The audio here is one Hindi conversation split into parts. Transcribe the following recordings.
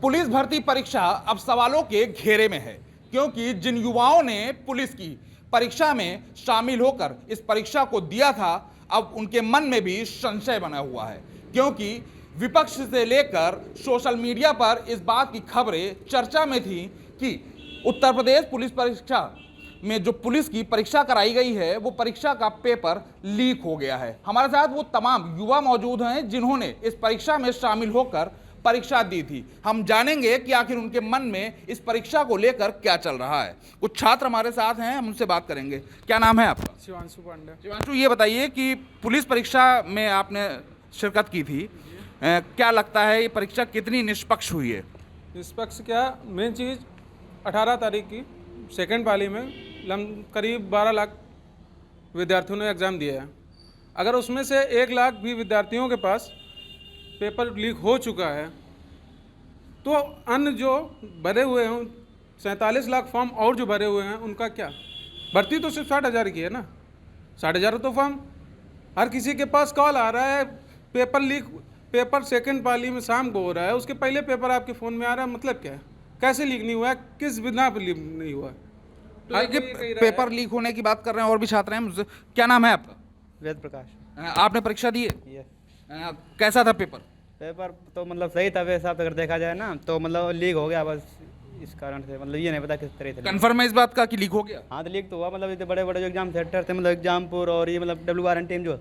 पुलिस भर्ती परीक्षा अब सवालों के घेरे में है, क्योंकि जिन युवाओं ने पुलिस की परीक्षा में शामिल होकर इस परीक्षा को दिया था, अब उनके मन में भी संशय बना हुआ है। क्योंकि विपक्ष से लेकर सोशल मीडिया पर इस बात की खबरें चर्चा में थी कि उत्तर प्रदेश पुलिस परीक्षा में जो पुलिस की परीक्षा कराई गई है, वो परीक्षा का पेपर लीक हो गया है। हमारे साथ वो तमाम युवा मौजूद हैं जिन्होंने इस परीक्षा में शामिल होकर परीक्षा दी थी। हम जानेंगे कि आखिर उनके मन में इस परीक्षा को लेकर क्या चल रहा है। कुछ छात्र हमारे साथ हैं, हम उनसे बात करेंगे। क्या नाम है आपका? शिवांशु पांडे। शिवांशु, ये बताइए कि पुलिस परीक्षा में आपने शिरकत की थी, क्या लगता है ये परीक्षा कितनी निष्पक्ष हुई है? निष्पक्ष क्या, मेन चीज़ 18 तारीख की सेकंड पाली में करीब 12 लाख विद्यार्थियों ने एग्ज़ाम दिया है। अगर उसमें से 1 लाख भी विद्यार्थियों के पास पेपर लीक हो चुका है, तो अन्य जो भरे हुए हैं 47 लाख फॉर्म और जो भरे हुए हैं उनका क्या? भर्ती तो सिर्फ 60,000 की है ना। 60,000 तो फॉर्म हर किसी के पास कॉल आ रहा है। पेपर लीक, पेपर सेकंड पाली में शाम को हो रहा है, उसके पहले पेपर आपके फ़ोन में आ रहा है। मतलब क्या है? कैसे लीक नहीं हुआ है? किस बिना पर लीक नहीं हुआ है? तो पेपर लीक होने की बात कर रहे हैं, और भी छात्र हैं मुझसे। क्या नाम है आपका? वेद प्रकाश। आपने परीक्षा दी है? ये कैसा था पेपर? पेपर तो मतलब सही था वैसे, अगर देखा जाए ना तो मतलब लीक हो गया बस। इस कारण से मतलब ये नहीं पता किस तरह से कंफर्म है इस बात का कि लीक हो गया? हाँ, तो लीक तो हुआ। मतलब इतने बड़े बड़े जो एग्जाम सेंटर थे, मतलब एग्जामपुर और ये मतलब WRN टीम जो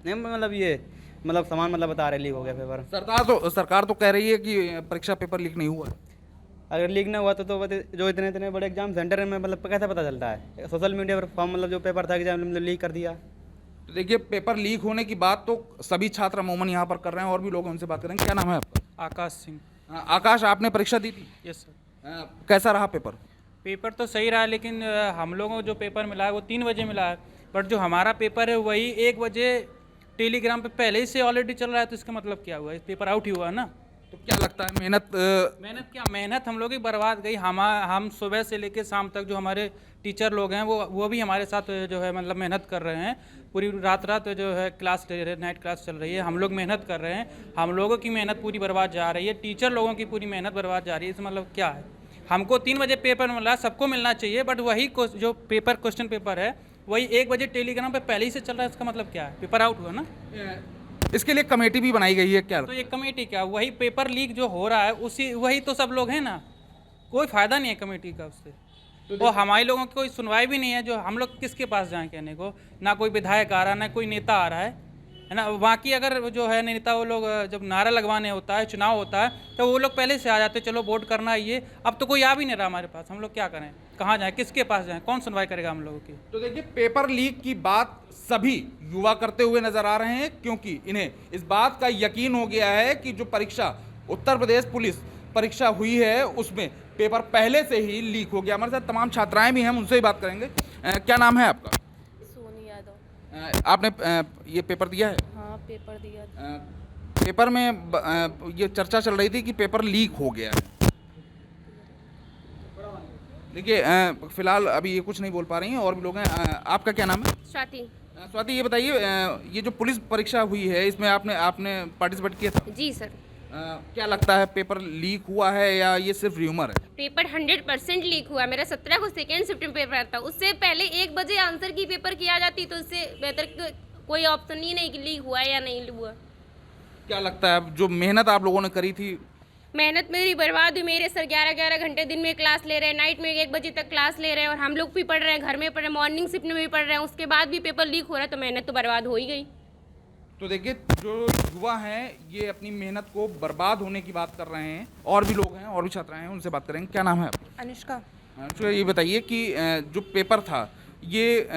नहीं, मतलब ये मतलब सामान मतलब बता रहे लीक हो गया पेपर। सरकार तो कह रही है कि परीक्षा पेपर लीक नहीं हुआ है। अगर लीक ना हुआ तो जो इतने इतने बड़े एग्जाम सेंटर में मतलब कैसे पता चलता है? सोशल मीडिया पर फॉर्म मतलब जो पेपर था एग्जाम मतलब लीक कर दिया। तो देखिए, पेपर लीक होने की बात तो सभी छात्र अमूमन यहाँ पर कर रहे हैं, और भी लोग उनसे बात करेंगे। क्या नाम है आपका? आकाश सिंह। आकाश, आपने परीक्षा दी थी? Yes sir. कैसा रहा पेपर? पेपर तो सही रहा, लेकिन हम लोगों को जो पेपर मिला है वो 3 बजे मिला है, बट जो हमारा पेपर है वही 1 बजे टेलीग्राम पे पहले ही से ऑलरेडी चल रहा है। तो इसका मतलब क्या हुआ? इस पेपर आउट ही हुआ है ना। तो क्या लगता है मेहनत हम लोगों की बर्बाद गई। हम सुबह से लेकर शाम तक जो हमारे टीचर लोग हैं वो भी हमारे साथ जो है मतलब मेहनत कर रहे हैं। पूरी रात जो है क्लास ले रहे, नाइट क्लास चल रही है, हम लोग मेहनत कर रहे हैं। हम लोगों की मेहनत पूरी बर्बाद जा रही है, टीचर लोगों की पूरी मेहनत बर्बाद जा रही है। इसका मतलब क्या है? हमको 3 बजे पेपर मिला, सबको मिलना चाहिए, बट वही जो क्वेश्चन पेपर है वही 1 बजे टेलीग्राम पे पहले ही से चल रहा है। इसका मतलब क्या है? पेपर आउट हुआ ना। इसके लिए कमेटी भी बनाई गई है क्या? तो ये कमेटी क्या, वही पेपर लीक जो हो रहा है वही तो सब लोग हैं ना। कोई फायदा नहीं है कमेटी का उससे। तो हमारे लोगों की कोई सुनवाई भी नहीं है। जो हम लोग किसके पास जाएं कहने को? ना कोई विधायक आ रहा, ना कोई नेता आ रहा है ना। बाकी अगर जो है नेता, वो लोग जब नारा लगवाने होता है, चुनाव होता है, तो वो लोग पहले से आ जाते, चलो वोट करना है ये। अब तो कोई आ भी नहीं रहा हमारे पास। हम लोग क्या करें? कहाँ जाएं? किसके पास जाएं? कौन सुनवाई करेगा हम लोगों की? तो देखिए, पेपर लीक की बात सभी युवा करते हुए नजर आ रहे हैं, क्योंकि इन्हें इस बात का यकीन हो गया है कि जो परीक्षा उत्तर प्रदेश पुलिस परीक्षा हुई है उसमें पेपर पहले से ही लीक हो गया। हमारे साथ तमाम छात्राएं भी हैं, उनसे ही बात करेंगे। क्या नाम है आपका? सोनी यादव। आपने ये पेपर दिया है? हाँ, पेपर दिया था। पेपर में ये चर्चा चल रही थी कि पेपर लीक हो गया है। देखिए, फिलहाल अभी ये कुछ नहीं बोल पा रही हैं, और भी लोग हैं। आपका क्या नाम है? स्वाति। स्वाति, ये बताइए, ये जो पुलिस परीक्षा हुई है इसमें आपने पार्टिसिपेट किया था? जी सर। क्या लगता है, पेपर लीक हुआ है या ये सिर्फ र्यूमर है? पेपर 100% लीक हुआ। मेरा 17 को सेकेंड शिफ्ट में पेपर था। उससे पहले 1 बजे आंसर की पेपर किया जाती तो इससे बेहतर कोई ऑप्शन ही नहीं कि लीक हुआ है या नहीं हुआ। क्या लगता है, जो मेहनत आप लोगों ने करी थी? मेहनत मेरी बर्बाद हुई। मेरे सर 11-11 घंटे दिन में क्लास ले रहे हैं, नाइट में 1 बजे तक क्लास ले रहे हैं, और हम लोग भी पढ़ रहे हैं, घर में पढ़ रहे हैं, मॉर्निंग शिफ्ट में भी पढ़ रहे हैं। उसके बाद भी पेपर लीक हो रहा है, तो मेहनत तो बर्बाद हो ही गई। तो देखिए, जो युवा हैं ये अपनी मेहनत को बर्बाद होने की बात कर रहे हैं, और भी लोग हैं, और भी छात्राएं हैं, उनसे बात करेंगे। क्या नाम है आपका? अनुष्का। तो ये बताइए कि जो पेपर था ये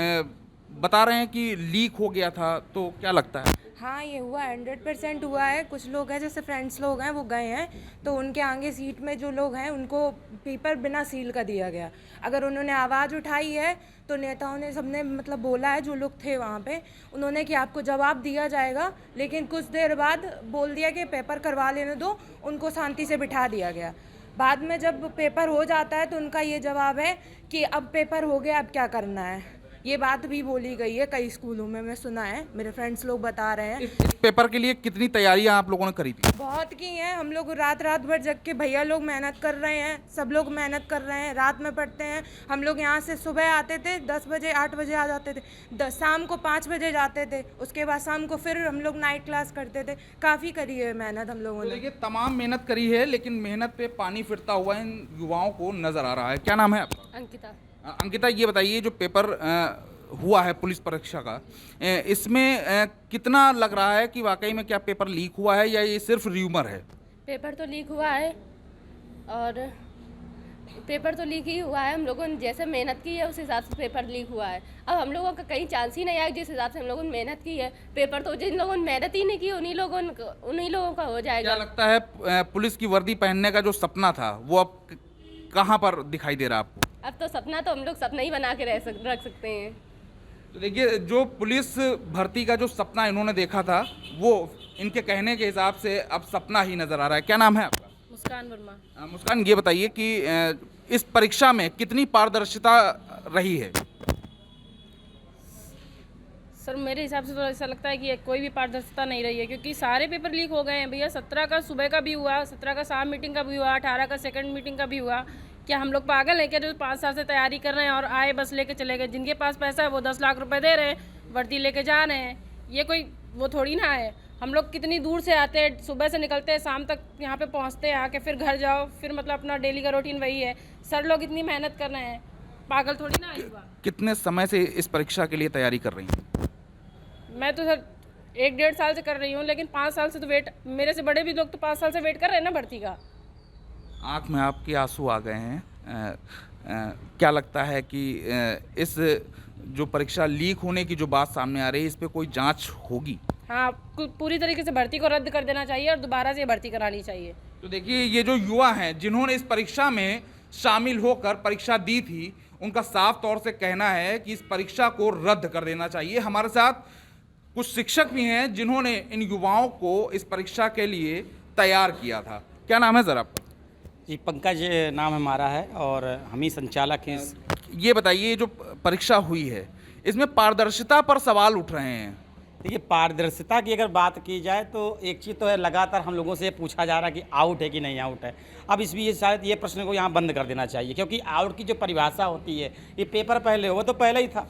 बता रहे हैं कि लीक हो गया था, तो क्या लगता है? हाँ, ये हुआ 100% हुआ है। कुछ लोग हैं, जैसे फ्रेंड्स लोग हैं, वो गए हैं, तो उनके आगे सीट में जो लोग हैं उनको पेपर बिना सील का दिया गया। अगर उन्होंने आवाज़ उठाई है तो नेताओं ने सबने मतलब बोला है, जो लोग थे वहाँ पे, उन्होंने कि आपको जवाब दिया जाएगा, लेकिन कुछ देर बाद बोल दिया कि पेपर करवा लेने दो। उनको शांति से बिठा दिया गया। बाद में जब पेपर हो जाता है तो उनका ये जवाब है कि अब पेपर हो गया, अब क्या करना है। ये बात भी बोली गई है कई स्कूलों में, मैं सुना है, मेरे फ्रेंड्स लोग बता रहे हैं। इस पेपर के लिए कितनी तैयारियां आप लोगों ने करी थी? बहुत की हैं, हम लोग रात भर जग के भैया लोग मेहनत कर रहे हैं, सब लोग मेहनत कर रहे हैं, रात में पढ़ते हैं। हम लोग यहाँ से सुबह आते थे 10 बजे 8 बजे आ जाते थे, शाम को 5 बजे जाते थे, उसके बाद शाम को फिर हम लोग नाइट क्लास करते थे। काफ़ी करी है मेहनत हम लोगों तो ने। देखिए तमाम मेहनत करी है, लेकिन मेहनत पे पानी फिरता हुआ इन युवाओं को नजर आ रहा है। क्या नाम है आपका? अंकिता। अंकिता, ये बताइए जो पेपर हुआ है पुलिस परीक्षा का, इसमें कितना लग रहा है कि वाकई में क्या पेपर लीक हुआ है या ये सिर्फ र्यूमर है? पेपर तो लीक हुआ है, और पेपर तो लीक ही हुआ है। हम लोगों ने जैसे मेहनत की है उस हिसाब से पेपर लीक हुआ है। अब हम लोगों का कहीं चांस ही नहीं आया, जिस हिसाब से हम लोगों ने मेहनत की है। पेपर तो जिन लोगों ने मेहनत ही नहीं की उन्हीं लोगों का हो जाएगा। क्या लगता है पुलिस की वर्दी पहनने का जो सपना था वो अब कहाँ पर दिखाई दे रहा है आपको? अब तो सपना तो हम लोग सपना ही बना के रख सकते हैं। तो देखिए जो पुलिस भर्ती का जो सपना इन्होंने देखा था वो इनके कहने के हिसाब से अब सपना ही नजर आ रहा है। क्या नाम है आपका? मुस्कान वर्मा। मुस्कान, ये बताइए कि इस परीक्षा में कितनी पारदर्शिता रही है? सर मेरे हिसाब से तो ऐसा लगता है कि कोई भी पारदर्शिता नहीं रही है, क्योंकि सारे पेपर लीक हो गए हैं भैया। 17 का सुबह का भी हुआ, 17 का शाम मीटिंग का भी हुआ, 18 का सेकंड मीटिंग का भी हुआ। क्या हम लोग पागल हैं क्या जो 5 साल से तैयारी कर रहे हैं और आए बस लेके चले गए? जिनके पास पैसा है वो 10 लाख रुपए दे रहे हैं, वर्दी लेके जा रहे हैं। ये कोई वो थोड़ी ना है। हम लोग कितनी दूर से आते हैं, सुबह से निकलते हैं, शाम तक यहाँ पे पहुँचते हैं, आके फिर घर जाओ, फिर मतलब अपना डेली का रूटीन वही है। सर लोग इतनी मेहनत कर रहे हैं, पागल थोड़ी ना है युवा। कितने समय से इस परीक्षा के लिए तैयारी कर रही हैं? मैं तो सर 1-1.5 साल से कर रही हूँ, लेकिन 5 साल से तो वेट, मेरे से बड़े भी लोग तो 5 साल से वेट कर रहे हैं ना भर्ती का। आँख में आपके आंसू आ गए हैं। क्या लगता है कि इस जो परीक्षा लीक होने की जो बात सामने आ रही है इस पे कोई जांच होगी? हाँ, पूरी तरीके से भर्ती को रद्द कर देना चाहिए और दोबारा से भर्ती करानी चाहिए। तो देखिए ये जो युवा हैं जिन्होंने इस परीक्षा में शामिल होकर परीक्षा दी थी, उनका साफ तौर से कहना है कि इस परीक्षा को रद्द कर देना चाहिए। हमारे साथ कुछ शिक्षक भी हैं जिन्होंने इन युवाओं को इस परीक्षा के लिए तैयार किया था। क्या नाम है सर आपका? जी पंकज नाम हमारा है और हम ही संचालक हैं। ये बताइए जो परीक्षा हुई है इसमें पारदर्शिता पर सवाल उठ रहे हैं। देखिए पारदर्शिता की अगर बात की जाए तो एक चीज़ तो है, लगातार हम लोगों से पूछा जा रहा है कि आउट है कि नहीं आउट है। अब इस भी शायद ये प्रश्न को यहाँ बंद कर देना चाहिए, क्योंकि आउट की जो परिभाषा होती है, ये पेपर पहले हुआ तो पहले ही था,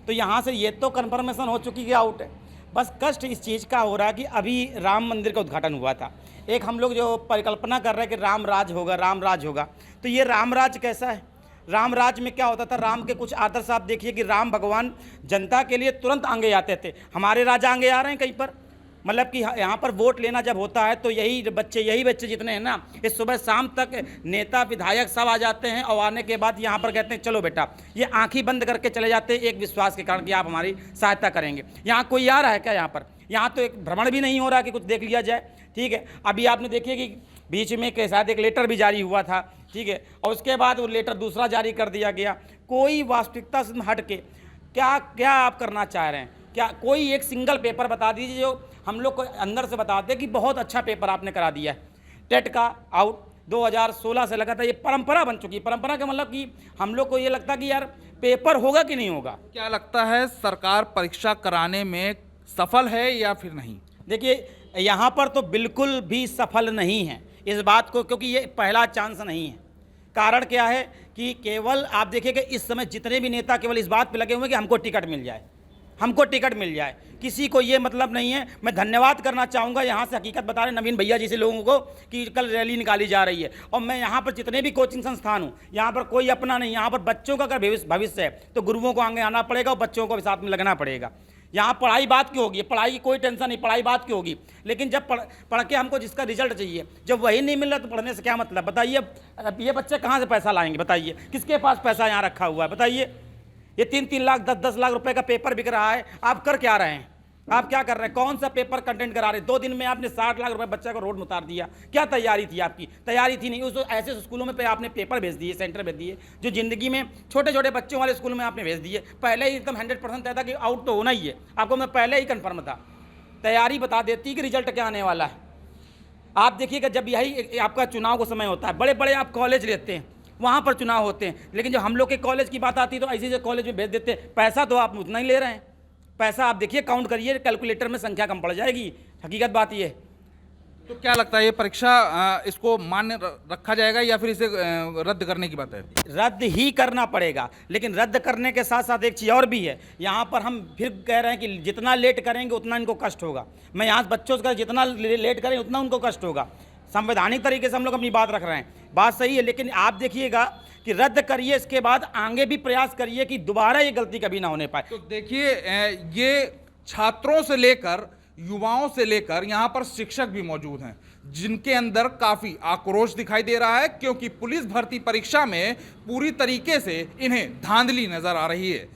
तो यहाँ से ये तो कन्फर्मेशन हो चुकी कि आउट है। बस कष्ट इस चीज़ का हो रहा है कि अभी राम मंदिर का उद्घाटन हुआ था, एक हम लोग जो परिकल्पना कर रहे हैं कि राम राज होगा, राम राज होगा, तो ये राम राज कैसा है? राम राज में क्या होता था? राम के कुछ आदर्श आप देखिए कि राम भगवान जनता के लिए तुरंत आगे आते थे। हमारे राजा आगे आ रहे हैं कहीं पर, मतलब कि यहाँ पर वोट लेना जब होता है तो यही बच्चे जितने हैं ना, इस सुबह शाम तक नेता विधायक सब आ जाते हैं और आने के बाद यहाँ पर कहते हैं चलो बेटा, ये आंखें बंद करके चले जाते हैं एक विश्वास के कारण कि आप हमारी सहायता करेंगे। यहाँ कोई आ रहा है क्या? यहाँ पर यहाँ तो एक भ्रमण भी नहीं हो रहा कि कुछ देख लिया जाए। ठीक है, अभी आपने देखिए कि बीच में के साथ एक लेटर भी जारी हुआ था, ठीक है, और उसके बाद वो लेटर दूसरा जारी कर दिया गया। कोई वास्तविकता से हट के क्या क्या आप करना चाह रहे हैं? क्या कोई एक सिंगल पेपर बता दीजिए जो हम लोग को अंदर से बताते कि बहुत अच्छा पेपर आपने करा दिया है। टेट का आउट 2016 से लगा था, ये परंपरा बन चुकी है। परंपरा का मतलब कि हम लोग को ये लगता कि यार पेपर होगा कि नहीं होगा। क्या लगता है सरकार परीक्षा कराने में सफल है या फिर नहीं? देखिए यहाँ पर तो बिल्कुल भी सफल नहीं है इस बात को, क्योंकि ये पहला चांस नहीं है। कारण क्या है कि केवल आप देखिए कि इस समय जितने भी नेता केवल इस बात पे लगे हुए हैं कि हमको टिकट मिल जाए, हमको टिकट मिल जाए। किसी को ये मतलब नहीं है। मैं धन्यवाद करना चाहूँगा यहाँ से हकीकत बता रहे नवीन भैया जैसे लोगों को कि कल रैली निकाली जा रही है, और मैं यहाँ पर जितने भी कोचिंग संस्थान हूँ यहाँ पर कोई अपना नहीं, यहाँ पर बच्चों का अगर भविष्य है तो गुरुओं को आगे आना पड़ेगा और बच्चों को भी साथ में लगना पड़ेगा। यहाँ पढ़ाई बात क्यों होगी? पढ़ाई की कोई टेंशन नहीं, पढ़ाई बात क्यों होगी? लेकिन जब पढ़ के हमको जिसका रिजल्ट चाहिए जब वही नहीं मिल रहा तो पढ़ने से क्या मतलब? बताइए, अब ये बच्चे कहाँ से पैसा लाएंगे? बताइए किसके पास पैसा यहाँ रखा हुआ है? बताइए, ये 3-3 लाख 10-10 लाख रुपए का पेपर बिक रहा है, आप कर क्या रहे हैं? आप क्या कर रहे हैं? कौन सा पेपर कंटेंट करा रहे हैं? 2 दिन में आपने 60 लाख रुपए बच्चा को रोड में उतार दिया। क्या तैयारी थी आपकी? तैयारी थी नहीं। उस ऐसे स्कूलों में पे आपने पेपर भेज दिए, सेंटर भेज दिए जो जिंदगी में छोटे छोटे बच्चों वाले स्कूल में आपने भेज दिए। पहले ही एकदम 100% तय था कि आउट तो होना ही है, आपको मैं पहले ही कन्फर्म था। तैयारी बता देती कि रिजल्ट क्या आने वाला है। आप देखिएगा जब यही आपका चुनाव का समय होता है, बड़े बड़े आप कॉलेज लेते हैं, वहाँ पर चुनाव होते हैं। लेकिन जब हम लोग के कॉलेज की बात आती है तो ऐसे ऐसे कॉलेज में भेज देते हैं। पैसा तो आप उतना ही ले रहे हैं, पैसा आप देखिए, काउंट करिए, कैलकुलेटर में संख्या कम पड़ जाएगी। हकीकत बात ये। तो क्या लगता है ये परीक्षा इसको मान्य रखा जाएगा या फिर इसे रद्द करने की बात है? रद्द ही करना पड़ेगा, लेकिन रद्द करने के साथ साथ एक चीज़ और भी है। यहाँ पर हम फिर कह रहे हैं कि जितना लेट करेंगे उतना इनको कष्ट होगा। मैं यहाँ बच्चों का जितना लेट करें उतना उनको कष्ट होगा। संवैधानिक तरीके से हम लोग अपनी बात रख रहे हैं, बात सही है, लेकिन आप देखिएगा कि रद्द करिए, इसके बाद आगे भी प्रयास करिए कि दोबारा ये गलती कभी ना होने पाए। तो देखिए ये छात्रों से लेकर युवाओं से लेकर यहाँ पर शिक्षक भी मौजूद हैं जिनके अंदर काफी आक्रोश दिखाई दे रहा है, क्योंकि पुलिस भर्ती परीक्षा में पूरी तरीके से इन्हें धांधली नजर आ रही है।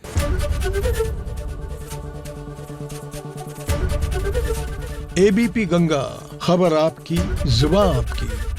एबीपी गंगा, खबर आपकी, जुबान आपकी।